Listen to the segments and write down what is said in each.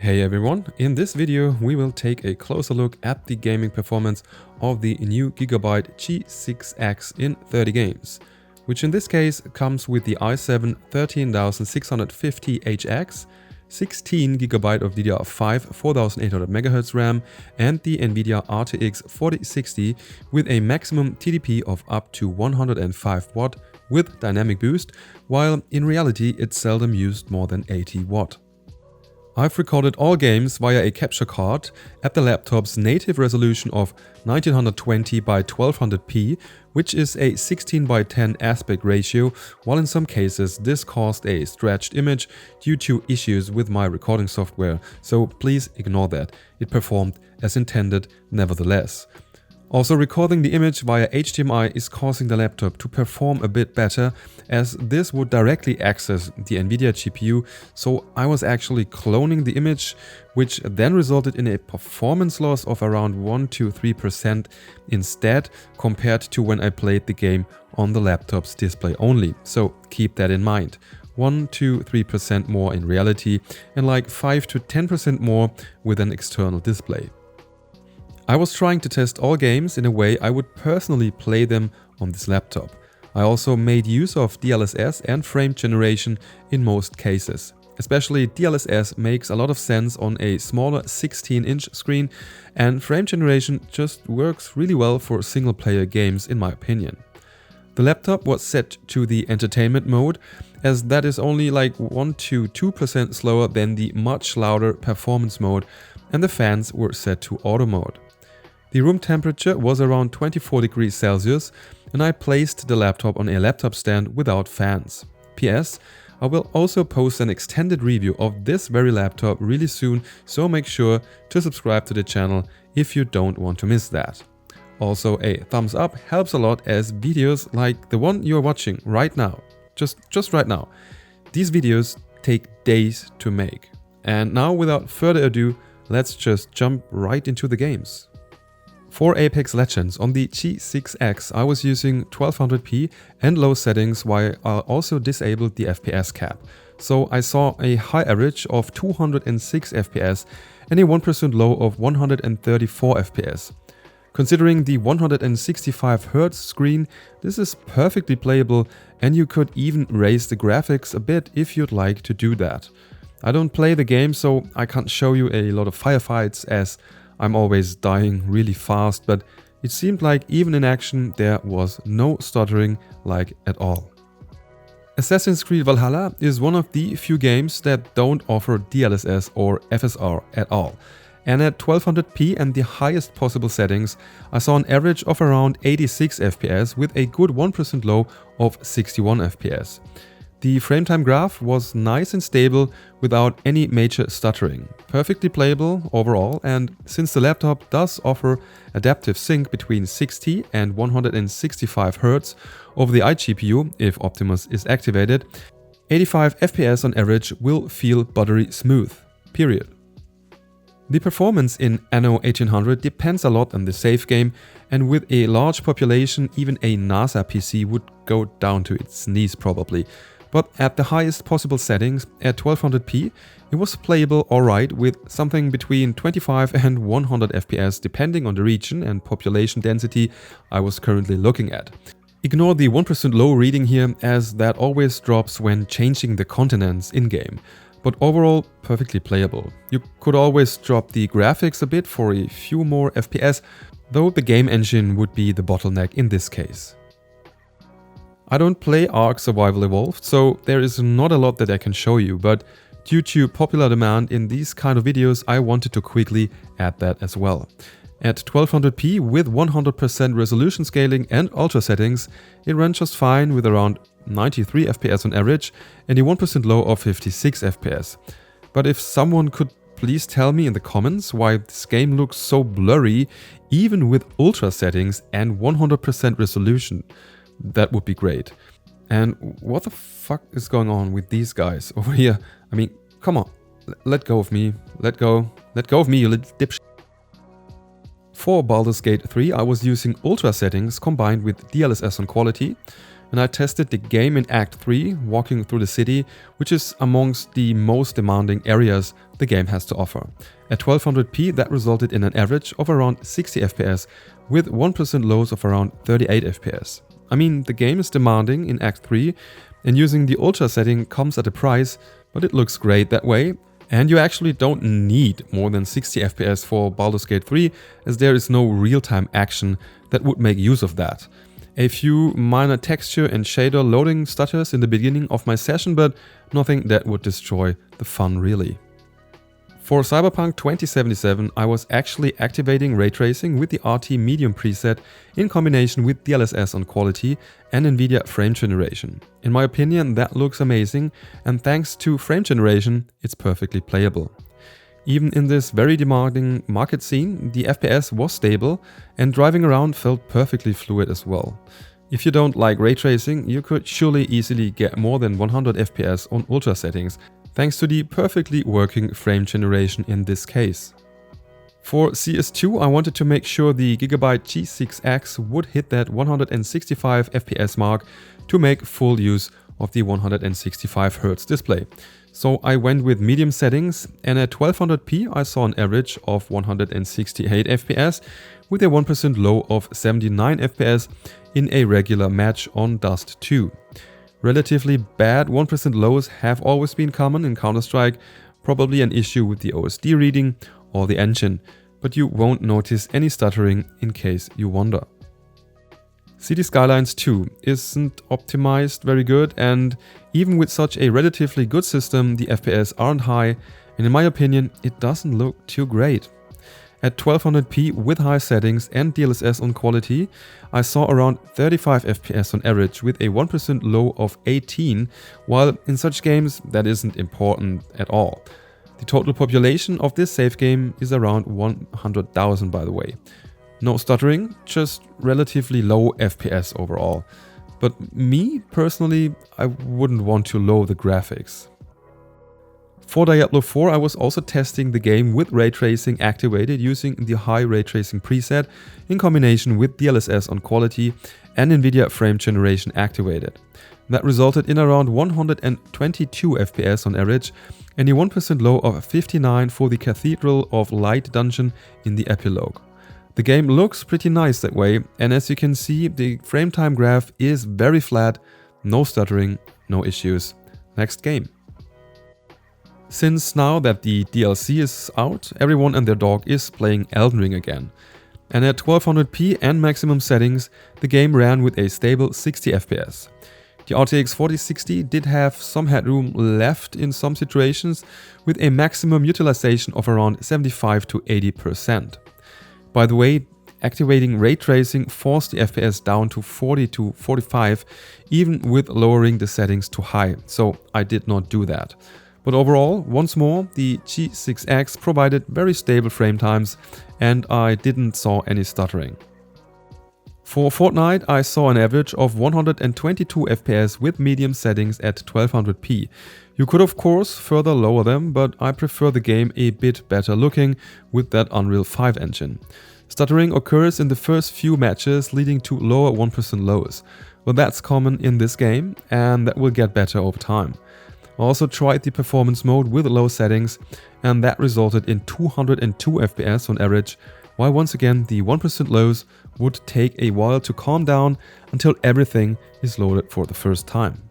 Hey everyone, in this video we will take a closer look at the gaming performance of the new Gigabyte G6X in 30 games, which in this case comes with the i7 13650HX, 16GB of DDR5 4800MHz RAM and the Nvidia RTX 4060 with a maximum TDP of up to 105 watt with dynamic boost, while in reality it seldom used more than 80 watt. I've recorded all games via a capture card at the laptop's native resolution of 1920 by 1200p, which is a 16 by 10 aspect ratio, while in some cases this caused a stretched image due to issues with my recording software, so please ignore that. It performed as intended nevertheless. Also, recording the image via HDMI is causing the laptop to perform a bit better, as this would directly access the Nvidia GPU, so I was actually cloning the image, which then resulted in a performance loss of around 1–3% instead, compared to when I played the game on the laptop's display only, so keep that in mind. 1–3% more in reality and like 5–10% more with an external display. I was trying to test all games in a way I would personally play them on this laptop. I also made use of DLSS and frame generation in most cases. Especially DLSS makes a lot of sense on a smaller 16-inch screen, and frame generation just works really well for single-player games in my opinion. The laptop was set to the entertainment mode, as that is only like 1–2% slower than the much louder performance mode, and the fans were set to auto mode. The room temperature was around 24 degrees Celsius, and I placed the laptop on a laptop stand without fans. PS, I will also post an extended review of this very laptop really soon, so make sure to subscribe to the channel if you don't want to miss that. Also, a thumbs up helps a lot, as videos like the one you're watching right now, just right now, these videos take days to make. And now, without further ado, let's just jump right into the games. For Apex Legends on the G6X, I was using 1200p and low settings, while I also disabled the FPS cap. So I saw a high average of 206 FPS and a 1% low of 134 FPS. Considering the 165Hz screen, this is perfectly playable, and you could even raise the graphics a bit if you'd like to do that. I don't play the game, so I can't show you a lot of firefights, as I'm always dying really fast, but it seemed like even in action there was no stuttering like at all. Assassin's Creed Valhalla is one of the few games that don't offer DLSS or FSR at all. And at 1200p and the highest possible settings, I saw an average of around 86 FPS with a good 1% low of 61 FPS. The frame time graph was nice and stable without any major stuttering. Perfectly playable overall, and since the laptop does offer adaptive sync between 60 and 165 Hz over the iGPU if Optimus is activated, 85 FPS on average will feel buttery smooth, period. The performance in Anno 1800 depends a lot on the save game, and with a large population even a NASA PC would go down to its knees probably. But at the highest possible settings, at 1200p, it was playable alright with something between 25 and 100 FPS depending on the region and population density I was currently looking at. Ignore the 1% low reading here, as that always drops when changing the continents in-game, but overall perfectly playable. You could always drop the graphics a bit for a few more FPS, though the game engine would be the bottleneck in this case. I don't play Ark Survival Evolved, so there is not a lot that I can show you, but due to popular demand in these kind of videos, I wanted to quickly add that as well. At 1200p with 100% resolution scaling and ultra settings, it ran just fine with around 93 FPS on average and a 1% low of 56 FPS. But if someone could please tell me in the comments why this game looks so blurry even with ultra settings and 100% resolution, that would be great. And what the fuck is going on with these guys over here? I mean, come on, let go of me, let go of me, you little dipshit. For Baldur's Gate 3, I was using ultra settings combined with DLSS on quality. and I tested the game in Act 3, walking through the city, which is amongst the most demanding areas the game has to offer. At 1200p, that resulted in an average of around 60 FPS, with 1% lows of around 38 FPS. I mean, the game is demanding in Act 3, and using the Ultra setting comes at a price, but it looks great that way. And you actually don't need more than 60 FPS for Baldur's Gate 3, as there is no real-time action that would make use of that. A few minor texture and shader loading stutters in the beginning of my session, but nothing that would destroy the fun really. For Cyberpunk 2077, I was actually activating ray tracing with the RT Medium preset in combination with DLSS on quality and Nvidia frame generation. In my opinion, that looks amazing, and thanks to frame generation, it's perfectly playable. Even in this very demanding market scene, the FPS was stable and driving around felt perfectly fluid as well. If you don't like ray tracing, you could surely easily get more than 100 FPS on Ultra settings, thanks to the perfectly working frame generation in this case. For CS2, I wanted to make sure the Gigabyte G6X would hit that 165 FPS mark to make full use of the 165Hz display. So I went with medium settings, and at 1200p I saw an average of 168 FPS with a 1% low of 79 FPS in a regular match on Dust 2. Relatively bad 1% lows have always been common in Counter-Strike, probably an issue with the OSD reading or the engine, but you won't notice any stuttering in case you wonder. City Skylines 2 isn't optimized very good, and even with such a relatively good system, the FPS aren't high, and in my opinion, it doesn't look too great. At 1200p with high settings and DLSS on quality, I saw around 35 FPS on average with a 1% low of 18, while in such games that isn't important at all. The total population of this save game is around 100,000 by the way. No stuttering, just relatively low FPS overall. But me, personally, I wouldn't want to lower the graphics. For Diablo 4, I was also testing the game with ray tracing activated using the high ray tracing preset in combination with DLSS on quality and Nvidia frame generation activated. That resulted in around 122 FPS on average and a 1% low of 59 for the Cathedral of Light dungeon in the epilogue. The game looks pretty nice that way, and as you can see, the frame time graph is very flat, no stuttering, no issues. Next game. Since now that the DLC is out, everyone and their dog is playing Elden Ring again. And at 1200p and maximum settings, the game ran with a stable 60 FPS. The RTX 4060 did have some headroom left in some situations, with a maximum utilization of around 75 to 80%. By the way, activating ray tracing forced the FPS down to 40 to 45, even with lowering the settings to high, so I did not do that. But overall, once more, the G6X provided very stable frame times, and I didn't saw any stuttering. For Fortnite, I saw an average of 122 FPS with medium settings at 1200p. You could of course further lower them, but I prefer the game a bit better looking with that Unreal 5 engine. Stuttering occurs in the first few matches, leading to lower 1% lows. But that's common in this game, and that will get better over time. I also tried the performance mode with low settings, and that resulted in 202 FPS on average, while once again the 1% lows would take a while to calm down until everything is loaded for the first time.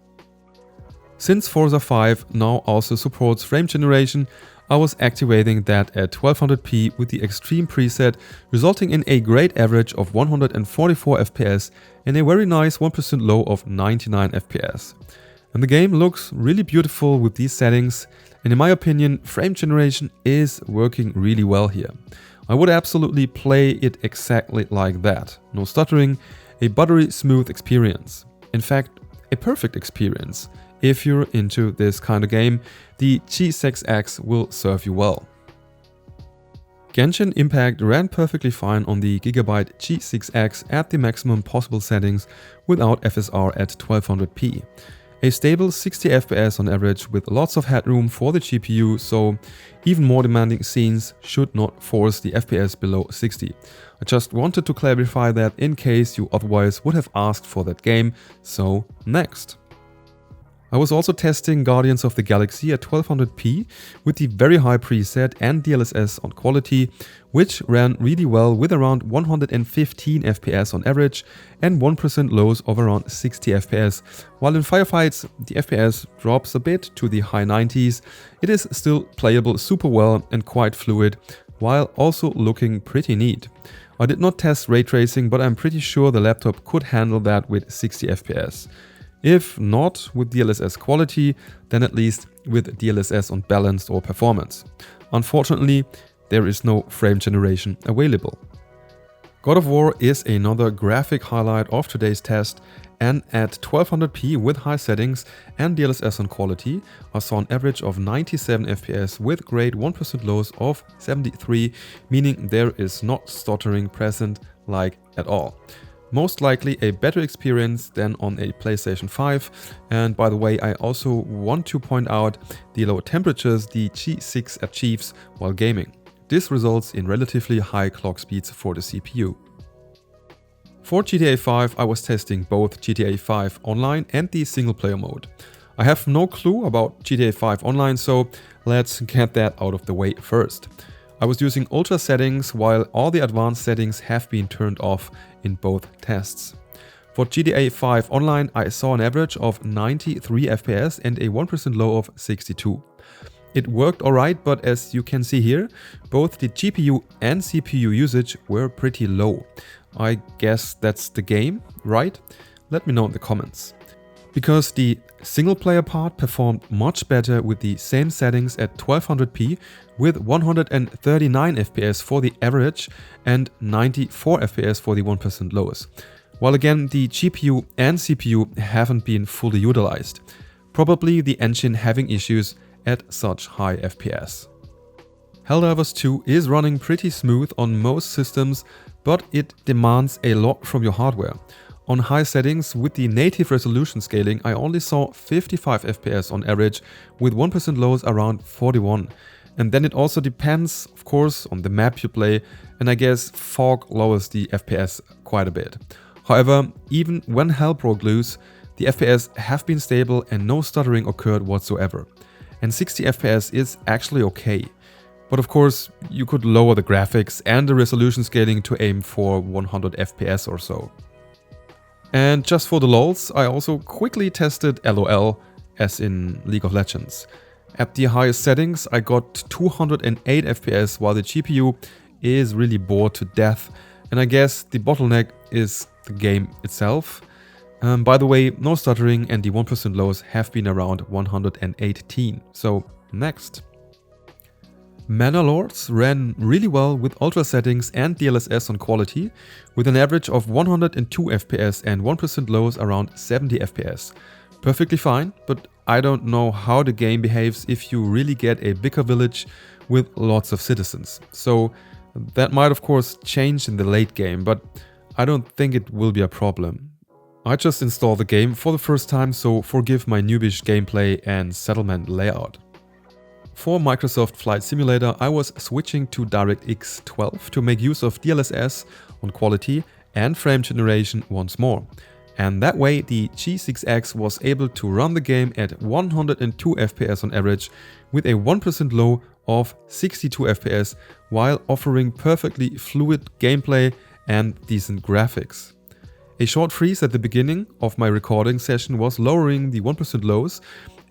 Since Forza 5 now also supports frame generation, I was activating that at 1200p with the extreme preset, resulting in a great average of 144 FPS and a very nice 1% low of 99 FPS. And the game looks really beautiful with these settings, and in my opinion, frame generation is working really well here. I would absolutely play it exactly like that. No stuttering, a buttery smooth experience. In fact, a perfect experience. If you're into this kind of game, the G6X will serve you well. Genshin Impact ran perfectly fine on the Gigabyte G6X at the maximum possible settings without FSR at 1200p. A stable 60 FPS on average with lots of headroom for the GPU, so even more demanding scenes should not force the FPS below 60. I just wanted to clarify that in case you otherwise would have asked for that game, so next. I was also testing Guardians of the Galaxy at 1200p with the very high preset and DLSS on quality, which ran really well with around 115 FPS on average and 1% lows of around 60 FPS. While in firefights the FPS drops a bit to the high 90s, it is still playable super well and quite fluid, while also looking pretty neat. I did not test ray tracing, but I'm pretty sure the laptop could handle that with 60 FPS. If not with DLSS quality, then at least with DLSS on balanced or performance. Unfortunately, there is no frame generation available. God of War is another graphic highlight of today's test, and at 1200p with high settings and DLSS on quality, I saw an average of 97 FPS with grade 1% lows of 73, meaning there is not stuttering present like at all. Most likely a better experience than on a PlayStation 5, and by the way, I also want to point out the low temperatures the G6 achieves while gaming. This results in relatively high clock speeds for the CPU. For GTA 5 I was testing both GTA 5 Online and the single player mode. I have no clue about GTA 5 Online, so let's get that out of the way first. I was using ultra settings while all the advanced settings have been turned off in both tests. For GTA 5 Online I saw an average of 93 FPS and a 1% low of 62. It worked alright, but as you can see here, both the GPU and CPU usage were pretty low. I guess that's the game, right? Let me know in the comments. Because the single player part performed much better with the same settings at 1200p with 139 FPS for the average and 94 FPS for the 1% lowest. While again the GPU and CPU haven't been fully utilized. Probably the engine having issues at such high FPS. Helldivers 2 is running pretty smooth on most systems, but it demands a lot from your hardware. On high settings with the native resolution scaling I only saw 55 FPS on average with 1% lows around 41. And then it also depends of course on the map you play, and I guess fog lowers the FPS quite a bit. However, even when hell broke loose, the FPS have been stable and no stuttering occurred whatsoever. And 60 FPS is actually okay. But of course you could lower the graphics and the resolution scaling to aim for 100 FPS or so. And just for the lols, I also quickly tested LOL, as in League of Legends. At the highest settings I got 208 FPS while the GPU is really bored to death, and I guess the bottleneck is the game itself. By the way, no stuttering and the 1% lows have been around 118, so next. Mana Lords ran really well with ultra settings and DLSS on quality, with an average of 102 FPS and 1% lows around 70 FPS. Perfectly fine, but I don't know how the game behaves if you really get a bigger village with lots of citizens. So that might of course change in the late game, but I don't think it will be a problem. I just installed the game for the first time, so forgive my noobish gameplay and settlement layout. For Microsoft Flight Simulator, I was switching to DirectX 12 to make use of DLSS on quality and frame generation once more. And that way the G6X was able to run the game at 102 FPS on average with a 1% low of 62 FPS while offering perfectly fluid gameplay and decent graphics. A short freeze at the beginning of my recording session was lowering the 1% lows,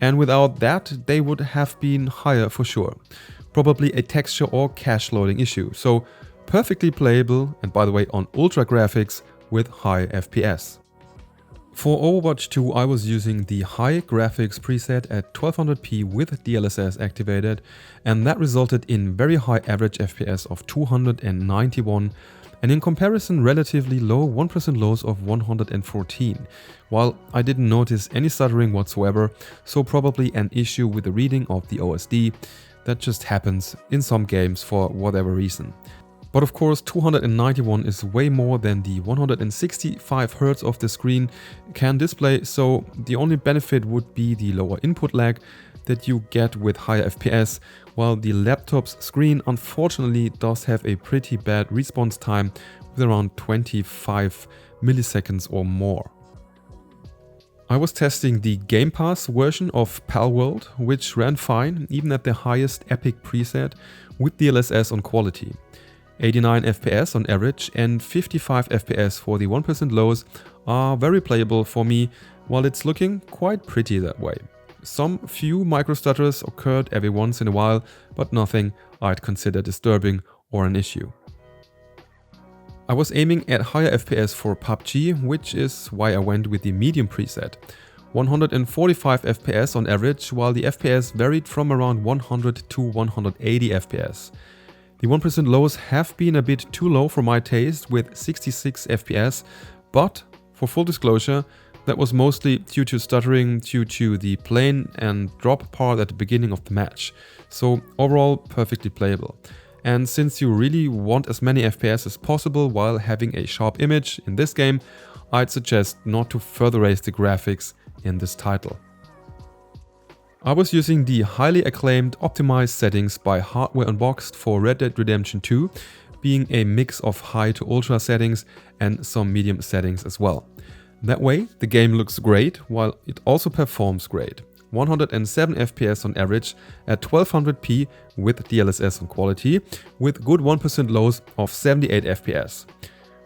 and without that they would have been higher for sure. Probably a texture or cache loading issue, so perfectly playable, and by the way on ultra graphics with high FPS. For Overwatch 2 I was using the high graphics preset at 1200p with DLSS activated, and that resulted in very high average FPS of 291 and in comparison relatively low 1% lows of 114, while I didn't notice any stuttering whatsoever, so probably an issue with the reading of the OSD that just happens in some games for whatever reason. But of course 291 is way more than the 165 Hz of the screen can display, so the only benefit would be the lower input lag that you get with higher FPS, while the laptop's screen unfortunately does have a pretty bad response time with around 25 milliseconds or more. I was testing the Game Pass version of Palworld, which ran fine even at the highest epic preset with DLSS on quality. 89 FPS on average and 55 FPS for the 1% lows are very playable for me, while it's looking quite pretty that way. Some few micro-stutters occurred every once in a while, but nothing I'd consider disturbing or an issue. I was aiming at higher FPS for PUBG, which is why I went with the medium preset. 145 FPS on average, while the FPS varied from around 100 to 180 FPS. The 1% lows have been a bit too low for my taste with 66 FPS, but for full disclosure, that was mostly due to stuttering due to the plane and drop part at the beginning of the match. So overall perfectly playable. And since you really want as many FPS as possible while having a sharp image in this game, I'd suggest not to further raise the graphics in this title. I was using the highly acclaimed optimized settings by Hardware Unboxed for Red Dead Redemption 2, being a mix of high to ultra settings and some medium settings as well. That way the game looks great while it also performs great. 107 FPS on average at 1200p with DLSS on quality, with good 1% lows of 78 FPS.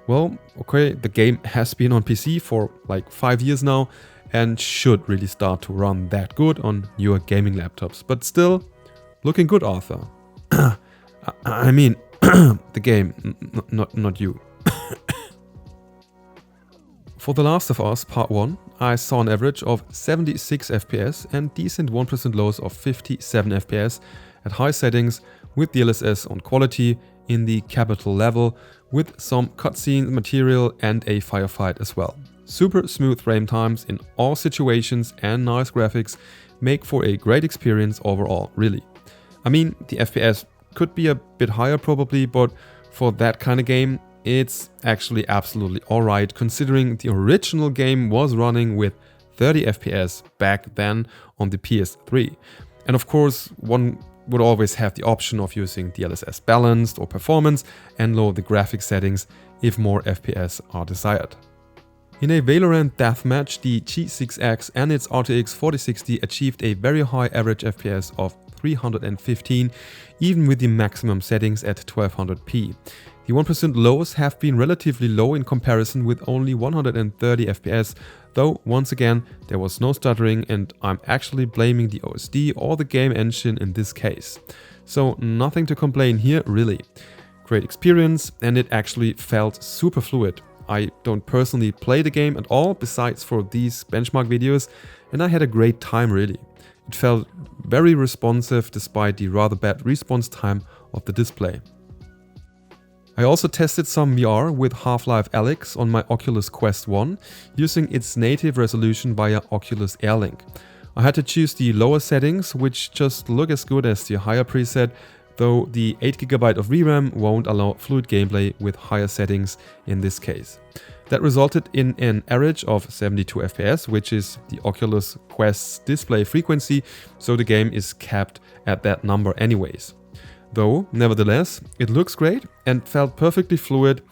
Well, okay, the game has been on PC for like 5 years now and should really start to run that good on newer gaming laptops. But still, looking good, Arthur. I mean, the game, not you. For The Last of Us Part 1, I saw an average of 76 FPS and decent 1% lows of 57 FPS at high settings with DLSS on quality in the capital level, with some cutscene material and a firefight as well. Super smooth frame times in all situations and nice graphics make for a great experience overall, really. I mean, the FPS could be a bit higher probably, but for that kind of game, it's actually absolutely alright, considering the original game was running with 30 FPS back then on the PS3. And of course, one would always have the option of using DLSS balanced or performance and lower the graphic settings if more FPS are desired. In a Valorant deathmatch, the G6X and its RTX 4060 achieved a very high average FPS of 315, even with the maximum settings at 1200p. The 1% lows have been relatively low in comparison with only 130 FPS, though once again there was no stuttering and I'm actually blaming the OSD or the game engine in this case. So nothing to complain here really. Great experience, and it actually felt super fluid. I don't personally play the game at all besides for these benchmark videos, and I had a great time really. It felt very responsive despite the rather bad response time of the display. I also tested some VR with Half-Life Alyx on my Oculus Quest 1 using its native resolution via Oculus Air Link. I had to choose the lower settings, which just look as good as the higher preset, though the 8GB of VRAM won't allow fluid gameplay with higher settings in this case. That resulted in an average of 72 FPS, which is the Oculus Quest's display frequency, so the game is capped at that number anyways. Though, nevertheless, it looks great and felt perfectly fluid,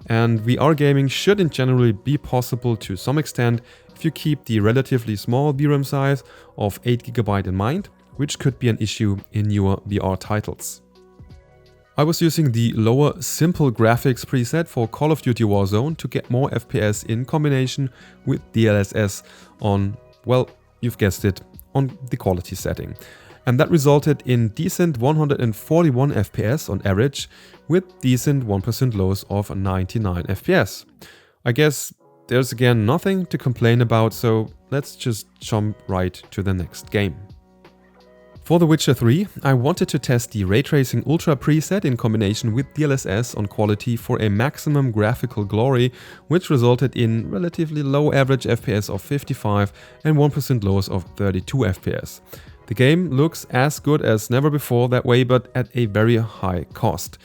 and VR gaming should in general be possible to some extent if you keep the relatively small VRAM size of 8GB in mind, which could be an issue in newer VR titles. I was using the lower simple graphics preset for Call of Duty Warzone to get more FPS in combination with DLSS on, well, you've guessed it, on the quality setting. And that resulted in decent 141 FPS on average with decent 1% lows of 99 FPS. I guess there's again nothing to complain about, so let's just jump right to the next game. For The Witcher 3, I wanted to test the Ray Tracing Ultra preset in combination with DLSS on quality for a maximum graphical glory, which resulted in relatively low average FPS of 55 and 1% lows of 32 FPS. The game looks as good as never before that way, but at a very high cost.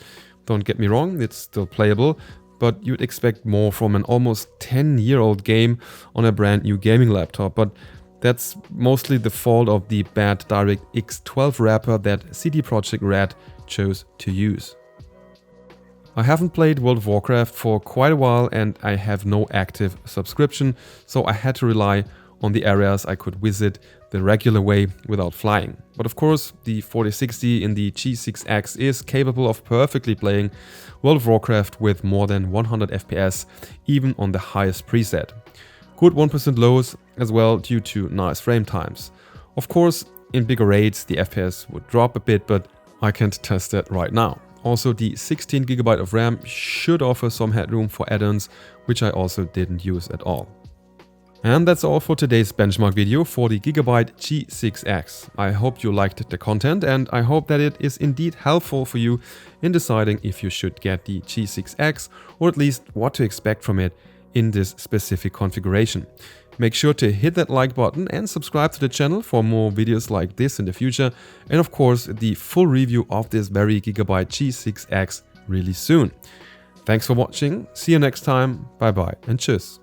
Don't get me wrong, it's still playable, but you'd expect more from an almost 10-year-old game on a brand new gaming laptop. But that's mostly the fault of the bad DirectX 12 wrapper that CD Projekt Red chose to use. I haven't played World of Warcraft for quite a while and I have no active subscription, so I had to rely on the areas I could visit the regular way without flying. But of course, the 4060 in the G6X is capable of perfectly playing World of Warcraft with more than 100 FPS, even on the highest preset. Good 1% lows as well due to nice frame times. Of course, in bigger raids the FPS would drop a bit, but I can't test that right now. Also, the 16GB of RAM should offer some headroom for add-ons, which I also didn't use at all. And that's all for today's benchmark video for the Gigabyte G6X. I hope you liked the content and I hope that it is indeed helpful for you in deciding if you should get the G6X or at least what to expect from it in this specific configuration. Make sure to hit that like button and subscribe to the channel for more videos like this in the future, and of course the full review of this very Gigabyte G6X really soon. Thanks for watching, see you next time, bye bye and tschüss.